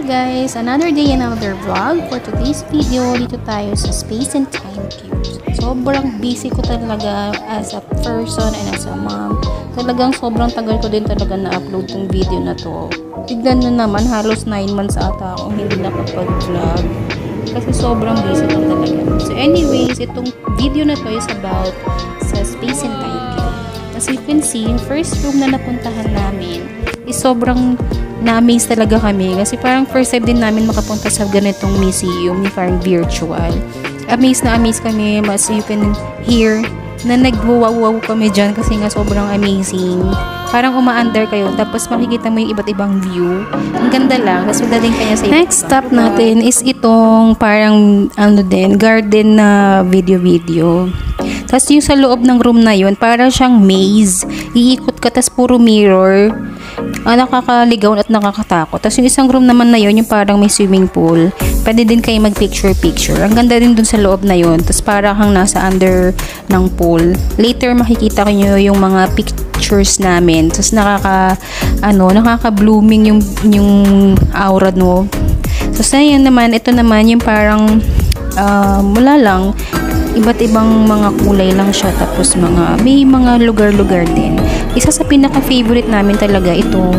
guys? Another day, another vlog. For today's video, dito tayo sa Space and Time Cubes. Sobrang busy ko talaga as a person and as a mom. Talagang sobrang tagal ko din talaga na-upload tong video na to. Tignan nyo naman, halos 9 months ata akong hindi nakapag-vlog. Kasi sobrang busy ko talaga. So anyways, itong video na to is about sa Space and Time Cube. As you can see, yung first room na napuntahan namin is sobrang na-amaze talaga kami kasi parang first time din namin makapunta sa ganitong museum, yung parang virtual. Amaze na amaze kami, as you can hear na nag-wow kami dyan kasi nga sobrang amazing. Parang uma-under kayo tapos makikita mo yung iba't ibang view. Ang ganda lang, tapos madaling kanya sa next stop natin is itong parang garden na video. Tapos yung sa loob ng room na yun, parang siyang maze. Iikot ka, tapos puro mirror. Nakakaligaw at nakakatakot. Tapos yung isang room naman na yun, yung parang may swimming pool. Pwede din kayo mag-picture. Ang ganda din dun sa loob na yun. Tapos parang kang nasa under ng pool. Later, makikita nyo yung mga pictures namin. Tapos nakaka-blooming yung aura, no? Tapos ayun naman, ito naman yung parang mula lang iba't ibang mga kulay lang siya, tapos may mga lugar-lugar din. Isa sa pinaka-favorite namin talaga itong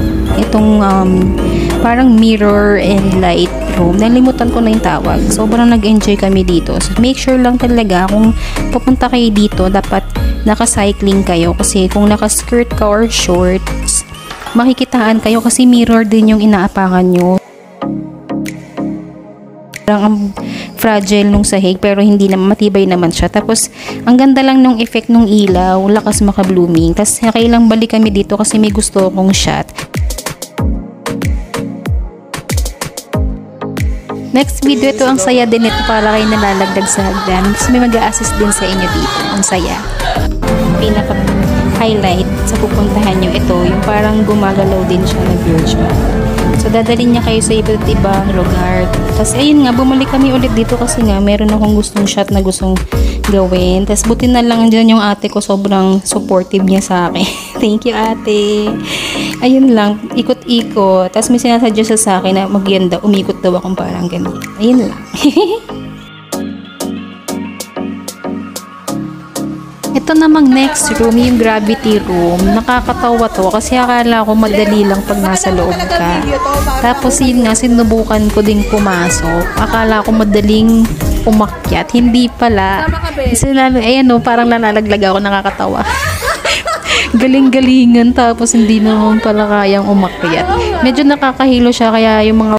parang mirror and light room. Nalimutan ko na yung tawag. Sobrang nag-enjoy kami dito. So make sure lang talaga kung papunta kayo dito, dapat naka-cycling kayo kasi kung naka-skirt ka or shorts, makikitaan kayo kasi mirror din yung inaapakan nyo. Ang fragile nung sahig pero hindi naman matibay naman siya. Tapos ang ganda lang nung effect nung ilaw, lakas maka-blooming. Tapos kailang balik kami dito kasi may gusto akong shot. Next video, ito ang saya din ito para kayo nalalagdag sa hagdan. Kasi may mag-a-assist din sa inyo dito. Ang saya. Pinaka-highlight sa pupuntahan nyo ito, yung parang gumagalaw din siya na virtual. So, dadalhin niya kayo sa iba't ibang lugar. Tapos, ayun nga, bumalik kami ulit dito kasi nga, meron akong gustong shot na gustong gawin. Tapos, buti na lang dyan yung ate ko, sobrang supportive niya sa akin. Thank you, ate. Ayun lang, ikot-ikot. Tapos, may sinasadya siya sa akin na magyanda, umikot daw akong parang ganun. Ayun lang. Ito namang next room, yung gravity room. Nakakatawa to kasi akala ko madali lang pag nasa loob ka. Tapos yun nga, sinubukan ko ding pumasok. Akala ko madaling umakyat. Hindi pala. Ayan o, parang nalalaglag ako, nakakatawa. Galing-galingan tapos hindi naman pala kayang umakyat. Medyo nakakahilo siya kaya yung mga